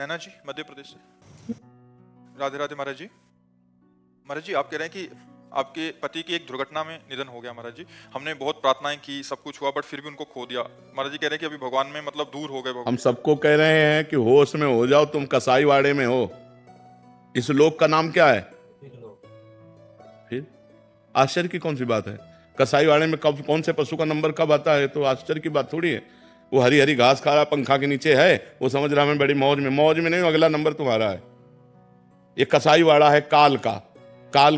नैना जी मध्य प्रदेश से। राधे राधे महाराज जी। महाराज जी, आप कह रहे हैं कि आपके पति की एक दुर्घटना में निधन हो गया। महाराज जी, हमने बहुत प्रार्थनाएं की, सब कुछ हुआ, बट फिर भी उनको खो दिया। महाराज जी कह रहे हैं कि अभी भगवान में मतलब दूर हो गए हम भगवान। सबको कह रहे हैं कि होश में हो जाओ, तुम कसाईवाड़े में हो। इस लोक का नाम क्या है? फिर आश्चर्य की कौन सी बात है? कसाईवाड़े में कब कौन से पशु का नंबर कब आता है तो आश्चर्य की बात थोड़ी है। वो हरी हरी घास खा रहा, पंखा के नीचे है, वो समझ रहा मैं बड़ी मौज में नहीं, अगला नंबर तुम्हारा है। ये कसाईवाड़ा है काल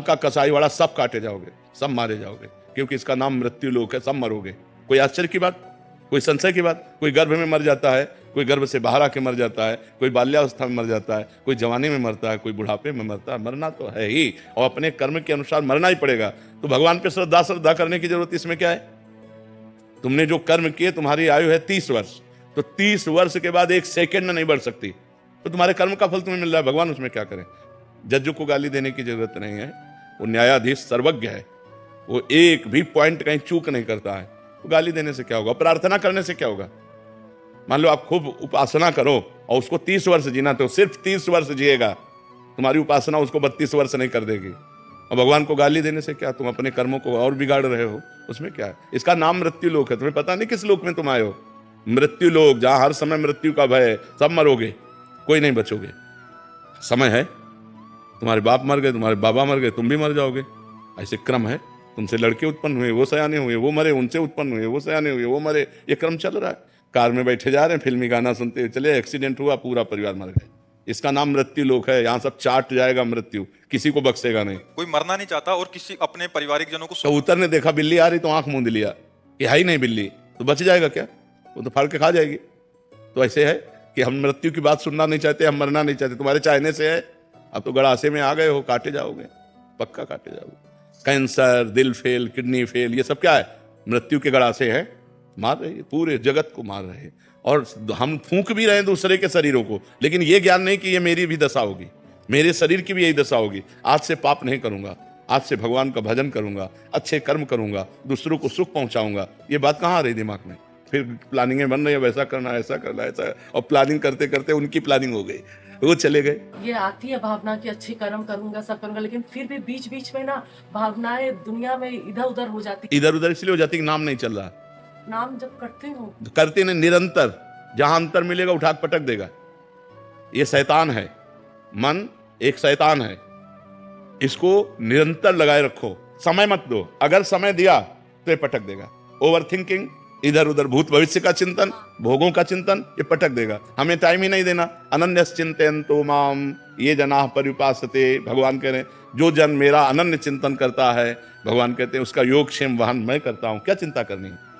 का कसाईवाड़ा। सब काटे जाओगे, सब मारे जाओगे, क्योंकि इसका नाम मृत्यु लोक है। सब मरोगे। कोई आश्चर्य की बात, कोई संशय की बात? कोई गर्भ में मर जाता है, कोई गर्भ से बाहर आके मर जाता है, कोई बाल्यावस्था में मर जाता है, कोई जवानी में मरता है, कोई बुढ़ापे में मरता है। मरना तो है ही, और अपने कर्म के अनुसार मरना ही पड़ेगा। तो भगवान पे श्रद्धा करने की जरूरत इसमें क्या है? तुमने जो कर्म किए, तुम्हारी आयु है 30 वर्ष, तो 30 वर्ष के बाद एक सेकेंड में नहीं बढ़ सकती, तो तुम्हारे कर्म का फल तुम्हें मिल रहा है। भगवान उसमें क्या करें? जज को गाली देने की जरूरत नहीं है, वो न्यायाधीश सर्वज्ञ है, वो एक भी पॉइंट कहीं चूक नहीं करता है। तो गाली देने से क्या होगा? प्रार्थना करने से क्या होगा? मान लो आप खूब उपासना करो और उसको 30 वर्ष जीना, तो सिर्फ 30 वर्ष जिएगा, तुम्हारी उपासना उसको 32 वर्ष नहीं कर देगी। और भगवान को गाली देने से क्या? तुम अपने कर्मों को और बिगाड़ रहे हो, उसमें क्या है? इसका नाम मृत्यु लोक है। तुम्हें पता नहीं किस लोक में तुम आए हो। मृत्यु लोक, जहां हर समय मृत्यु का भय है। सब मरोगे, कोई नहीं बचोगे। समय है, तुम्हारे बाप मर गए, तुम्हारे बाबा मर गए, तुम भी मर जाओगे। ऐसे क्रम है। तुमसे लड़के उत्पन्न हुए, वो सयाने हुए, वो मरे, उनसे उत्पन्न हुए, वो सयाने हुए, वो मरे। ये क्रम चल रहा है। कार में बैठे जा रहे हैं, फिल्मी गाना सुनते हुए चले, एक्सीडेंट हुआ, पूरा परिवार मर गए। इसका नाम मृत्यु लोक है। यहाँ सब चाट जाएगा मृत्यु, किसी को बख्शेगा नहीं। कोई मरना नहीं चाहता और किसी अपने पारिवारिक जनों को कबूतर ने देखा बिल्ली आ रही तो आंख मूंद लिया कि है ही नहीं बिल्ली, तो बच जाएगा क्या? वो तो फाड़ के खा जाएगी। तो ऐसे है कि हम मृत्यु की बात सुनना नहीं चाहते, हम मरना नहीं चाहते। तुम्हारे चाहने से है। अब तो गड़ासे में आ गए हो, काटे जाओगे, पक्का काटे जाओगे। कैंसर, दिल फेल, किडनी फेल, ये सब क्या है? मृत्यु के गड़ासे हैं। मार रहे हैं, पूरे जगत को मार रहे हैं। और हम फूंक भी रहे हैं दूसरे के शरीरों को, लेकिन ये ज्ञान नहीं कि ये मेरी भी दशा होगी, मेरे शरीर की भी यही दशा होगी। आज से पाप नहीं करूंगा, आज से भगवान का भजन करूंगा, अच्छे कर्म करूंगा, दूसरों को सुख पहुंचाऊंगा। ये बात कहाँ आ रही दिमाग में? फिर प्लानिंगें बन रही है, वैसा करना, ऐसा करना, ऐसा। और प्लानिंग करते करते उनकी प्लानिंग हो गई, वो चले गए। ये आती है भावना कि अच्छे कर्म करूंगा, सब करूंगा, लेकिन फिर भी बीच बीच में ना भावनाएं दुनिया में इधर उधर हो जाती। इधर उधर इसलिए हो जाती कि नाम नहीं चल रहा। नाम जब करते हो, करते नहीं, निरंतर। जहां अंतर मिलेगा उठा के पटक देगा। ये शैतान है, मन एक शैतान है। इसको निरंतर लगाए रखो, समय मत दो। अगर समय दिया तो ये पटक देगा। ओवर थिंकिंग, इधर उधर भूत भविष्य का चिंतन, भोगों का चिंतन, ये पटक देगा। हमें टाइम ही नहीं देना। अनन्यस चिंतयन्तो माम ये जनाः पर्युपासते। भगवान कह रहे हैं जो जन मेरा अनन्य चिंतन करता है, भगवान कहते हैं उसका योगक्षेम वहन मैं करता हूं। क्या चिंता करनी है?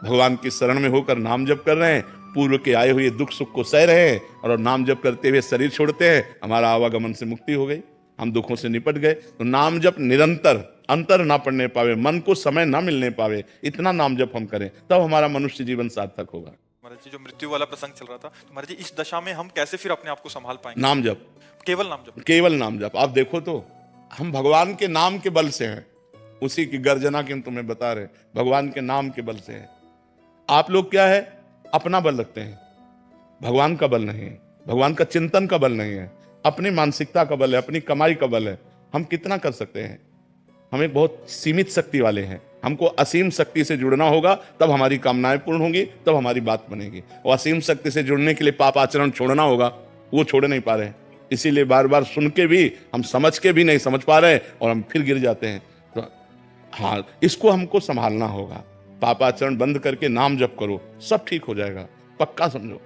भगवान की शरण में होकर नाम जप कर रहे हैं, पूर्व के आए हुए दुख सुख को सह रहे हैं, और नाम जप करते हुए शरीर छोड़ते हैं। हमारा आवागमन से मुक्ति हो गई, हम दुखों से निपट गए। तो नाम जप निरंतर, अंतर ना पड़ने पावे, मन को समय ना मिलने पावे, इतना नाम जप हम करें, तब हमारा मनुष्य जीवन सार्थक होगा। महाराज जी, जो मृत्यु वाला प्रसंग चल रहा था, तो महाराज जी इस दशा में हम कैसे फिर अपने आप को संभाल पाएंगे? नाम जप, केवल नाम जप, केवल नाम जप। आप देखो तो हम भगवान के नाम के बल से हैं। उसी की गर्जना की हम तुम्हें बता रहे, भगवान के नाम के बल से है। आप लोग क्या है? अपना बल रखते हैं, भगवान का बल नहीं है, भगवान का चिंतन का बल नहीं है, अपनी मानसिकता का बल है, अपनी कमाई का बल है। हम कितना कर सकते हैं? हम एक बहुत सीमित शक्ति वाले हैं। हमको असीम शक्ति से जुड़ना होगा, तब हमारी कामनाएं पूर्ण होंगी, तब हमारी बात बनेगी। और असीम शक्ति से जुड़ने के लिए पाप आचरण छोड़ना होगा, वो छोड़ नहीं पा रहे हैं। इसीलिए बार बार सुन के भी हम समझ के भी नहीं समझ पा रहे हैं, और हम फिर गिर जाते हैं। तो हाँ, इसको हमको संभालना होगा। पापाचरण बंद करके नाम जप करो, सब ठीक हो जाएगा, पक्का समझो।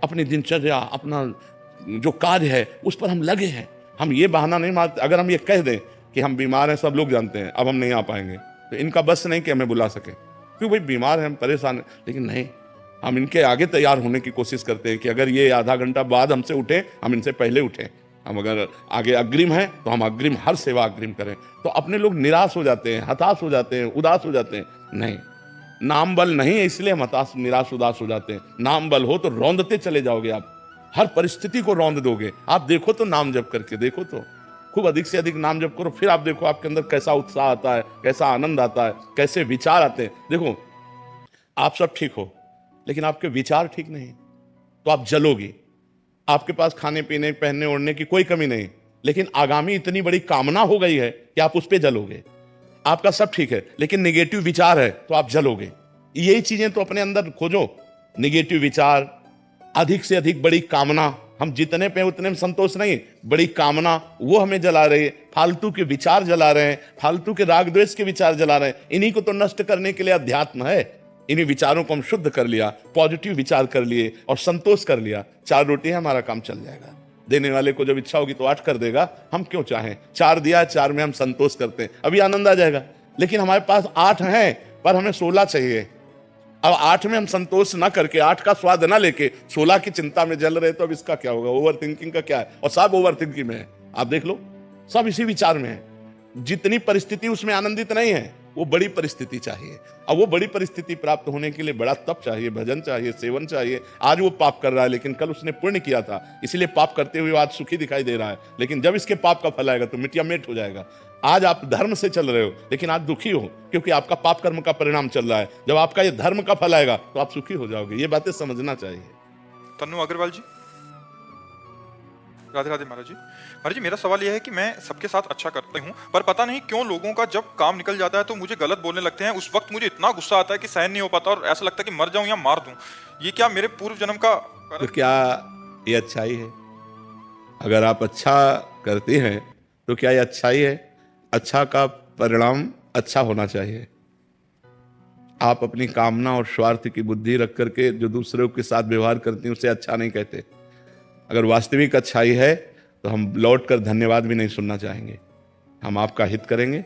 अपनी दिनचर्या, अपना जो कार्य है, उस पर हम लगे हैं। हम ये बहाना नहीं मारते। अगर हम ये कह दें कि हम बीमार हैं, सब लोग जानते हैं, अब हम नहीं आ पाएंगे, तो इनका बस नहीं कि हमें बुला सके। क्यों भाई, बीमार हैं, हम परेशान हैं, लेकिन नहीं, हम इनके आगे तैयार होने की कोशिश करते हैं कि अगर ये आधा घंटा बाद हमसे उठे, हम इनसे पहले उठें। हम अगर आगे अग्रिम हैं तो हम अग्रिम, हर सेवा अग्रिम करें। तो अपने लोग निराश हो जाते हैं, हताश हो जाते हैं, उदास हो जाते हैं। नहीं, नाम बल नहीं है, इसलिए हम हताश, निराश, उदास हो जाते हैं। नाम बल हो तो रौंदते चले जाओगे, आप हर परिस्थिति को रौंद दोगे। आप देखो तो, नाम जप करके देखो तो, खूब अधिक से अधिक नाम जप करो, फिर आप देखो आपके अंदर कैसा उत्साह आता है, कैसा आनंद आता है, कैसे विचार आते हैं। देखो, आप सब ठीक हो, लेकिन आपके विचार ठीक नहीं, तो आप जलोगे, आपके पास खाने पीने पहनने ओढ़ने की कोई कमी नहीं, लेकिन आगामी इतनी बड़ी कामना हो गई है कि आप उस पर जलोगे। आपका सब ठीक है, लेकिन नेगेटिव विचार है तो आप जलोगे। यही चीजें तो अपने अंदर खोजो। नेगेटिव विचार, अधिक से अधिक बड़ी कामना, हम जितने पे उतने में संतोष नहीं, बड़ी कामना वो हमें जला रही है। फालतू के विचार जला रहे हैं, फालतू के राग द्वेष के विचार जला रहे हैं। इन्हीं को तो नष्ट करने के लिए अध्यात्म है। इन्हीं विचारों को हम शुद्ध कर लिया, पॉजिटिव विचार कर लिए और संतोष कर लिया, 4 रोटी है, हमारा काम चल जाएगा। देने वाले को जब इच्छा होगी तो 8 कर देगा। हम क्यों चाहें? 4 दिया, 4 में हम संतोष करते हैं, अभी आनंद आ जाएगा। लेकिन हमारे पास 8 हैं पर हमें 16 चाहिए। अब 8 में हम संतोष ना करके, 8 का स्वाद ना लेके 16 की चिंता में जल रहे, तो अब इसका क्या होगा? ओवर थिंकिंग का क्या है? और सब ओवर थिंकिंग में है। आप देख लो, सब इसी विचार में है। जितनी परिस्थिति उसमें आनंदित नहीं है, वो बड़ी परिस्थिति चाहिए। अब वो बड़ी परिस्थिति प्राप्त होने के लिए बड़ा तप चाहिए, भजन चाहिए, सेवन चाहिए। आज वो पाप कर रहा है, लेकिन कल उसने पुण्य किया था, इसलिए पाप करते हुए आज सुखी दिखाई दे रहा है। लेकिन जब इसके पाप का फल आएगा तो मिटिया मेट हो जाएगा। आज आप धर्म से चल रहे हो, लेकिन आज दुखी हो, क्योंकि आपका पाप कर्म का परिणाम चल रहा है। जब आपका ये धर्म का फल आएगा तो आप सुखी हो जाओगे। ये बातें समझना चाहिए। तन्नू अग्रवाल जी, राधे राधे महाराज जी। महाराज जी, मेरा सवाल यह है कि मैं सबके साथ अच्छा करता हूँ, पर पता नहीं क्यों लोगों का जब काम निकल जाता है तो मुझे गलत बोलने लगते हैं। उस वक्त मुझे इतना गुस्सा आता है कि सहन नहीं हो पाता और ऐसा लगता है कि मर जाऊं या मार दूं। ये क्या मेरे पूर्व जन्म का तो क्या ये अच्छाई है? अगर आप अच्छा करते हैं तो क्या ये अच्छाई है? अच्छा का परिणाम अच्छा होना चाहिए। आप अपनी कामना और स्वार्थ की बुद्धि रख करके जो दूसरों के साथ व्यवहार करते हैं उसे अच्छा नहीं कहते। अगर वास्तविक अच्छाई है तो हम लौट कर धन्यवाद भी नहीं सुनना चाहेंगे। हम आपका हित करेंगे।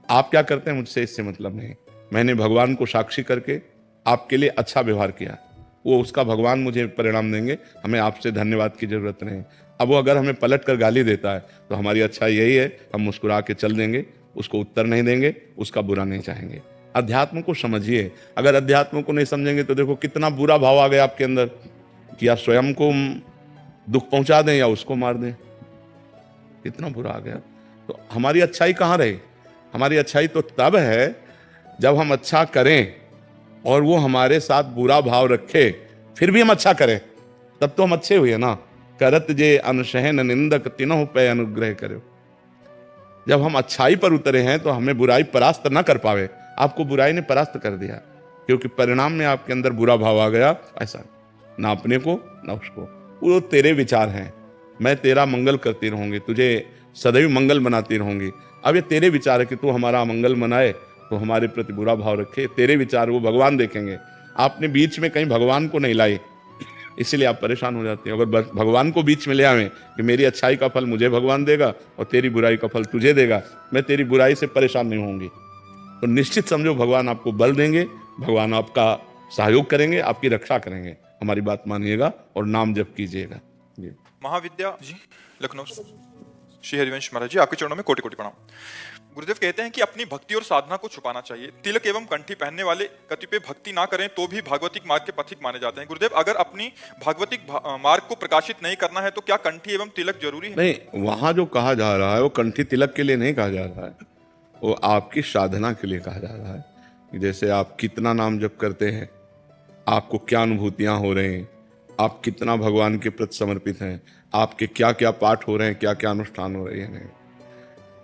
आप क्या करते हैं मुझसे इससे मतलब नहीं। मैंने भगवान को साक्षी करके आपके लिए अच्छा व्यवहार किया, वो उसका भगवान मुझे परिणाम देंगे। हमें आपसे धन्यवाद की जरूरत नहीं। अब वो अगर हमें पलट कर गाली देता है तो हमारी अच्छाई यही है, हम मुस्कुरा के चल देंगे, उसको उत्तर नहीं देंगे, उसका बुरा नहीं चाहेंगे। अध्यात्म को समझिए। अगर अध्यात्म को नहीं समझेंगे तो देखो कितना बुरा भाव आ गया आपके अंदर कि या स्वयं को दुख पहुंचा दें या उसको मार दें। कितना बुरा आ गया। तो हमारी अच्छाई कहाँ रही? हमारी अच्छाई तो तब है जब हम अच्छा करें और वो हमारे साथ बुरा भाव रखे, फिर भी हम अच्छा करें, तब तो हम अच्छे हुए ना। करत जे अनुशहन निंदक तिनहु पे अनुग्रह करो। जब हम अच्छाई पर उतरे हैं तो हमें बुराई परास्त ना कर पावे। आपको बुराई ने परास्त कर दिया, क्योंकि परिणाम में आपके अंदर बुरा भाव आ गया। ऐसा ना अपने को ना उसको। वो तेरे विचार हैं, मैं तेरा मंगल करती रहूंगी, तुझे सदैव मंगल बनाती रहूंगी। अब ये तेरे विचार है कि तू हमारा मंगल मनाए तो हमारे प्रति बुरा भाव रखे। तेरे विचार वो भगवान देखेंगे। आपने बीच में कहीं भगवान को नहीं लाई, इसलिए आप परेशान हो जाते हैं। अगर भगवान को बीच में ले आवे कि मेरी अच्छाई का फल मुझे भगवान देगा और तेरी बुराई का फल तुझे देगा, मैं तेरी बुराई से परेशान नहीं होंगी, तो निश्चित समझो भगवान आपको बल देंगे, भगवान आपका सहयोग करेंगे, आपकी रक्षा करेंगे। हमारी बात मानिएगा और नाम जप कीजिएगा। जी। महाविद्या जी, लखनऊ, श्री हरिवंश महाराज जी, आपके चरणों में कोटि कोटि प्रणाम। गुरुदेव कहते हैं कि अपनी भक्ति और साधना को छुपाना चाहिए। तिलक एवं कंठी पहनने वाले कतिपय भक्ति ना करें तो भी भागवतिक मार्ग के पथिक माने जाते हैं। गुरुदेव, अगर अपनी भागवतिक मार्ग को प्रकाशित नहीं करना है तो क्या कंठी एवं तिलक जरूरी है? नहीं, वहां जो कहा जा रहा है वो कंठी तिलक के लिए नहीं कहा जा रहा है, वो आपकी साधना के लिए कहा जा रहा है। जैसे आप कितना नाम जप करते हैं, आपको क्या अनुभूतियां हो रही हैं, आप कितना भगवान के प्रति समर्पित हैं, आपके क्या क्या पाठ हो रहे हैं, क्या क्या अनुष्ठान हो रहे हैं।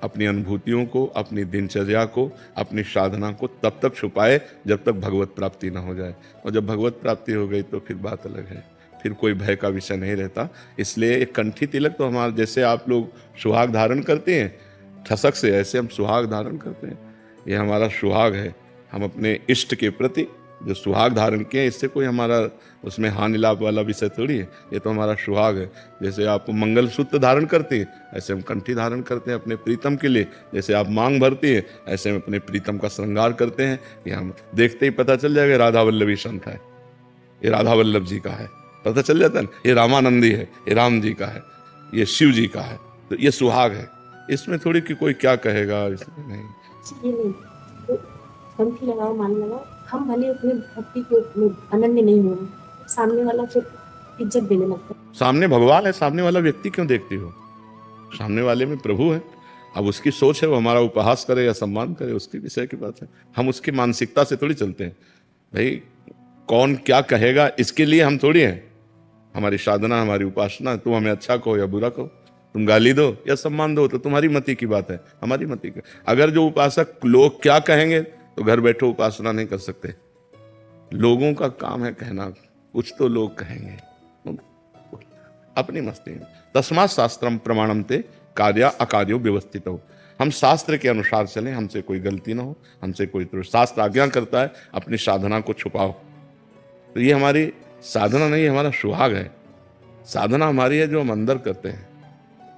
अपनी अनुभूतियों को, अपनी दिनचर्या को, अपनी साधना को तब तक छुपाए जब तक भगवत प्राप्ति ना हो जाए। और जब भगवत प्राप्ति हो गई तो फिर बात अलग है, फिर कोई भय का विषय नहीं रहता। इसलिए एक कंठी तिलक तो हमारा, जैसे आप लोग सुहाग धारण करते हैं ठसक से, ऐसे हम सुहाग धारण करते हैं। ये हमारा सुहाग है। हम अपने इष्ट के प्रति जो सुहाग धारण किए, इससे कोई हमारा उसमें हानि लाभ वाला विषय थोड़ी है। ये तो हमारा सुहाग है। जैसे आप मंगलसूत्र धारण करते हैं, ऐसे हम कंठी धारण करते हैं अपने प्रीतम के लिए। जैसे आप मांग भरती है, ऐसे हम अपने प्रीतम का श्रृंगार करते हैं। ये हम देखते ही पता चल जाएगा राधा वल्लभी संत है, ये राधा वल्लभ जी का है, पता चल जाता है। ये रामानंदी है, ये राम जी का है, ये शिव जी का है। तो ये सुहाग है। इसमें थोड़ी कि कोई क्या कहेगा, इसमें नहीं। कंठी लगाओ, मान लगाओ, हम भले अपनी भक्ति को अनन्य नहीं हो, सामने वाला फिर इज्जत देने लगता है। सामने भगवान है, सामने वाला व्यक्ति क्यों देखती हो? सामने वाले में प्रभु है। अब उसकी सोच है, वो हमारा उपहास करे या सम्मान करे, उसकी विषय की बात है। हम उसकी मानसिकता से थोड़ी चलते हैं। भाई कौन क्या कहेगा इसके लिए हम थोड़ी हैं। हमारी साधना, हमारी उपासना, तुम हमें अच्छा कहो या बुरा कहो, तुम गाली दो या सम्मान दो, तो तुम्हारी मति की बात है, हमारी मति की। अगर जो उपासक लोग क्या कहेंगे तो घर बैठो उपासना नहीं कर सकते। लोगों का काम है कहना, कुछ तो लोग कहेंगे, अपनी मस्ती में। तस्मात् शास्त्रम प्रमाणम ते कार्य अकार्यो व्यवस्थित हो। हम शास्त्र के अनुसार चलें, हमसे कोई गलती ना हो, हमसे कोई त्रुटि। शास्त्र आज्ञा करता है अपनी साधना को छुपाओ, तो ये हमारी साधना नहीं, हमारा सुहाग है। साधना हमारी है जो हम अंदर करते हैं।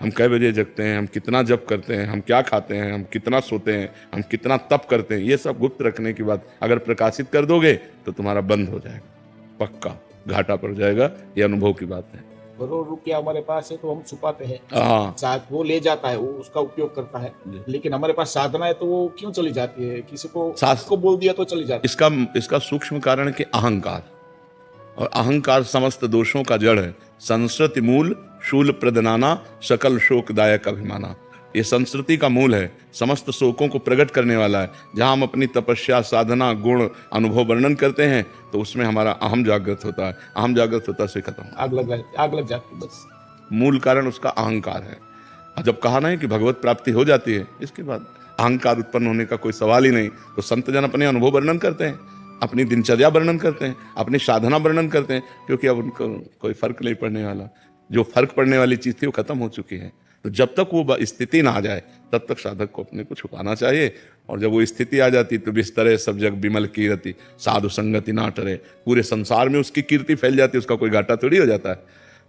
हम कै बजे जगते हैं, हम कितना जप करते हैं, हम क्या खाते हैं, हम कितना सोते हैं, हम कितना तप करते हैं, ये सब गुप्त रखने की बात अगर प्रकाशित कर दोगे तो तुम्हारा बंद हो जाएगा, पक्का घाटा पड़ जाएगा। ये अनुभव की बात है। करोड़ रुपया हमारे पास है तो हम छुपाते हैं, हाँ, साथ वो ले जाता है, वो उसका उपयोग करता है, लेकिन हमारे पास साधना है तो वो क्यों चली जाती है? किसी को बोल दिया तो चली जाती है। इसका सूक्ष्म कारण है कि अहंकार, और अहंकार समस्त दोषों का जड़ है। संस्कृति मूल शूल प्रदनाना सकल शोकदायक अभिमाना। ये संस्कृति का मूल है, समस्त शोकों को प्रकट करने वाला है। जहां हम अपनी तपस्या, साधना, गुण, अनुभव वर्णन करते हैं तो उसमें हमारा अहम जागृत होता है। अहम जागृत होता से खत्म, आग लग जाती है बस। मूल कारण उसका अहंकार है। और जब कहा ना कि भगवत प्राप्ति हो जाती है, इसके बाद अहंकार उत्पन्न होने का कोई सवाल ही नहीं। तो संत जन अपने अनुभव वर्णन करते हैं, अपनी दिनचर्या वर्णन करते हैं, अपनी साधना वर्णन करते हैं, क्योंकि अब उनको कोई फर्क नहीं पड़ने वाला। जो फर्क पड़ने वाली चीज थी वो खत्म हो चुकी है। तो जब तक वो स्थिति ना आ जाए तब तक साधक को अपने को छुपाना चाहिए। और जब वो स्थिति आ जाती तो बिस्तरे सब जग बिमल कीर्ति साधु संगति ना टरे। पूरे संसार में उसकी कीर्ति फैल जाती है, उसका कोई घाटा थोड़ी हो जाता है।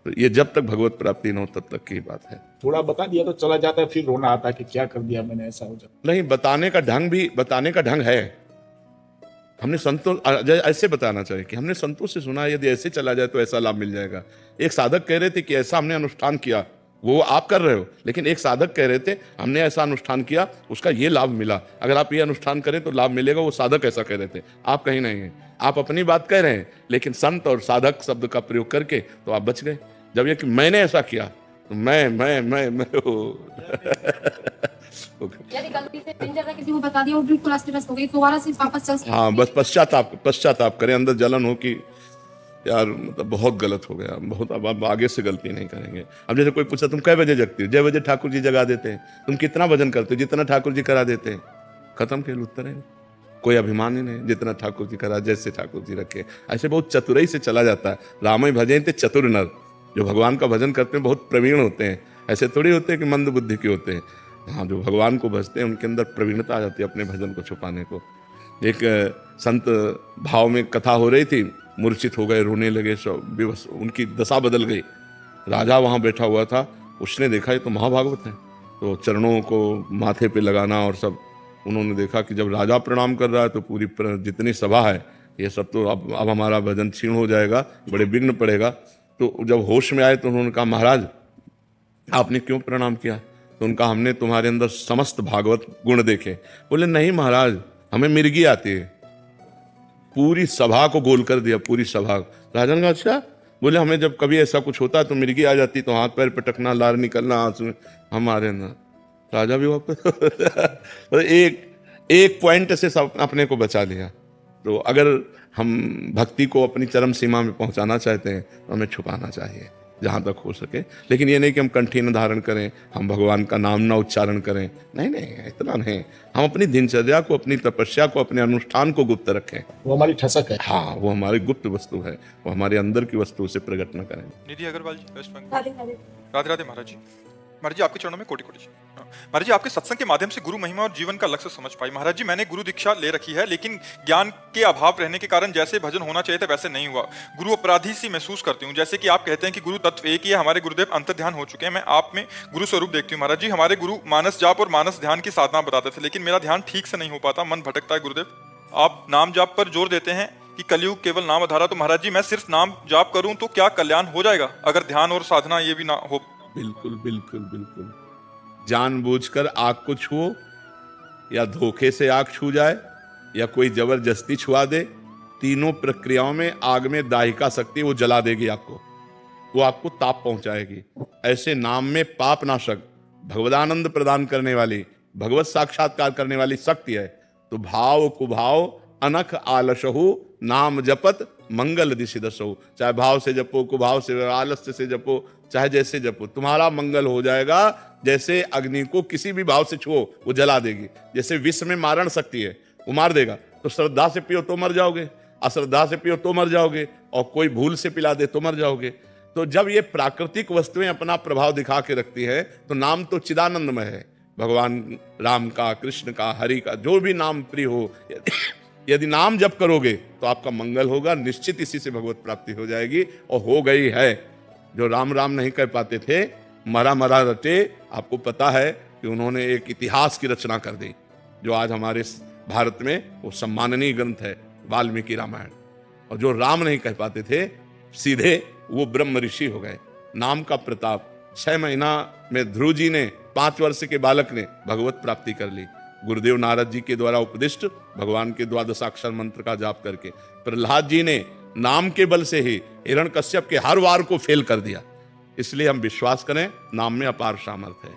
तो ये जब तक भगवत प्राप्ति न हो तब तक की बात है। थोड़ा बता दिया तो चला जाता है, फिर रोना आता है कि क्या कर दिया मैंने, ऐसा हो जाता। नहीं, बताने का ढंग है। हमने संतों ऐसे बताना चाहिए कि हमने संतों से सुना यदि ऐसे चला जाए तो ऐसा लाभ मिल जाएगा। एक साधक कह रहे थे कि ऐसा हमने अनुष्ठान किया, वो आप कर रहे हो, लेकिन एक साधक कह रहे थे हमने ऐसा अनुष्ठान किया, उसका ये लाभ मिला, अगर आप ये अनुष्ठान करें तो लाभ मिलेगा। वो साधक ऐसा कह रहे थे, आप कहीं नहीं है। आप अपनी बात कह रहे हैं, लेकिन संत और साधक शब्द का प्रयोग करके तो आप बच गए। जब ये कि मैंने ऐसा किया तो मैं यदि गलती से दिनचर्या किसी को बता दिया और बिल्कुल अस्त व्यस्त हो गई, दोबारा से वापस चल सकते हैं। हाँ, बस पश्चाताप करें, अंदर जलन हो कि यार मतलब बहुत गलत हो गया, बहुत, अब आगे से गलती नहीं करेंगे। अब जैसे कोई पूछा तुम कै बजे जगती हो, 6 बजे ठाकुर जी जगा देते हैं। तुम कितना भजन करते हो? जितना ठाकुर जी करा देते हैं। खत्म खेल, उत्तर है। कोई अभिमान ही नहीं, जितना ठाकुर जी करा, जैसे ठाकुर जी रखे। ऐसे बहुत चतुराई से चला जाता है। रामय भजन थे चतुर नर, जो भगवान का भजन करते हैं बहुत प्रवीण होते हैं। ऐसे थोड़ी होते हैं कि मंद बुद्धि के होते हैं। हाँ, जो भगवान को भजते हैं उनके अंदर प्रवीणता आ जाती है अपने भजन को छुपाने को। एक संत भाव में कथा हो रही थी, मूर्छित हो गए, रोने लगे, सब बेबस, उनकी दशा बदल गई। राजा वहाँ बैठा हुआ था, उसने देखा ये तो महाभागवत है, तो चरणों को माथे पे लगाना और सब। उन्होंने देखा कि जब राजा प्रणाम कर रहा है तो पूरी जितनी सभा है ये सब तो अब हमारा भजन क्षीण हो जाएगा, बड़े विघ्न पड़ेगा। तो जब होश में आए तो उन्होंने कहा महाराज आपने क्यों प्रणाम किया? तो उनका हमने तुम्हारे अंदर समस्त भागवत गुण देखे। बोले नहीं महाराज, हमें मिर्गी आती है। पूरी सभा को गोल कर दिया, पूरी सभा। राजन का अच्छा? बोले हमें जब कभी ऐसा कुछ होता तो मिर्गी आ जाती, तो हाथ पैर पटकना, लार निकलना आंसू में हमारे अंदर। राजा भी वापस एक पॉइंट से सब अपने को बचा लिया। तो अगर हम भक्ति को अपनी चरम सीमा में पहुंचाना चाहते हैं तो हमें छुपाना चाहिए जहां तक हो सके। लेकिन ये नहीं कि हम कंठी न धारण करें, हम भगवान का नाम न उच्चारण करें, नहीं, इतना नहीं। हम अपनी दिनचर्या को, अपनी तपस्या को, अपने अनुष्ठान को गुप्त रखें। वो हमारी ठसक है। हाँ, वो हमारी गुप्त वस्तु है, वो हमारे अंदर की वस्तु से प्रकट न करें। निधि अग्रवाल जी, वेस्ट बंगाल। राधे राधे। राधे राधे महाराज जी। महाराज जी आपके चरणों में कोटि कोटि। महाराज जी आपके सत्संग के माध्यम से गुरु महिमा और जीवन का लक्ष्य समझ पाई। महाराज जी मैंने गुरु दीक्षा ले रखी है, लेकिन ज्ञान के अभाव रहने के कारण जैसे भजन होना चाहिए था वैसे नहीं हुआ। गुरु अपराधी सी महसूस करती हूँ। जैसे कि आप कहते हैं कि गुरु तत्व एक ही है, हमारे गुरुदेव अंतर ध्यान हो चुके हैं, मैं आप में गुरु स्वरूप देखती हूँ। महाराज जी हमारे गुरु मानस जाप और मानस ध्यान की साधना बताते थे, लेकिन मेरा ध्यान ठीक से नहीं हो पाता, मन भटकता है। गुरुदेव आप नाम जाप पर जोर देते हैं कि कलयुग केवल नाम आधारा, तो महाराज जी मैं सिर्फ नाम जाप करूं तो क्या कल्याण हो जाएगा अगर ध्यान और साधना ये भी ना हो? बिल्कुल बिल्कुल बिल्कुल। जानबूझकर आग को छुओ या धोखे से आग छू जाए या कोई जबरदस्ती छुआ दे, तीनों प्रक्रियाओं में आग में दाहिका शक्ति वो जला देगी आपको, वो आपको ताप पहुंचाएगी। ऐसे नाम में पाप नाशक, भगवदानंद प्रदान करने वाली, भगवत साक्षात्कार करने वाली शक्ति है। तो भाव कुभाव अनख आलसहु नाम जपत मंगल दिशि दसहु। चाहे भाव से जपो, कुभाव से, आलस्य से जपो, चाहे जैसे जपो, तुम्हारा मंगल हो जाएगा। जैसे अग्नि को किसी भी भाव से छुओ वो जला देगी, जैसे विष में मारण शक्ति है वो मार देगा। तो श्रद्धा से पियो तो मर जाओगे, अश्रद्धा से पियो तो मर जाओगे, और कोई भूल से पिला दे तो मर जाओगे। तो जब ये प्राकृतिक वस्तुएं अपना प्रभाव दिखा के रखती है तो नाम तो चिदानंदमय है। भगवान राम का, कृष्ण का, हरि का, जो भी नाम प्रिय हो, यदि नाम जप करोगे तो आपका मंगल होगा, निश्चित इसी से भगवत प्राप्ति हो जाएगी, और हो गई है। जो राम राम नहीं कर पाते थे, मरा मरा रटे, आपको पता है कि उन्होंने एक इतिहास की रचना कर दी, जो आज हमारे भारत में वो सम्माननीय ग्रंथ है, वाल्मीकि रामायण। और जो राम नहीं कह पाते थे, सीधे वो ब्रह्म ऋषि हो गए। नाम का प्रताप, 6 महीना में ध्रुव जी ने, 5 वर्ष के बालक ने भगवत प्राप्ति कर ली, गुरुदेव नारद जी के द्वारा उपदिष्ट भगवान के 12 अक्षर मंत्र का जाप करके। प्रहलाद जी ने नाम के बल से ही हिरण्यकश्यप के हर वार को फेल कर दिया। इसलिए हम विश्वास करें, नाम में अपार सामर्थ्य है।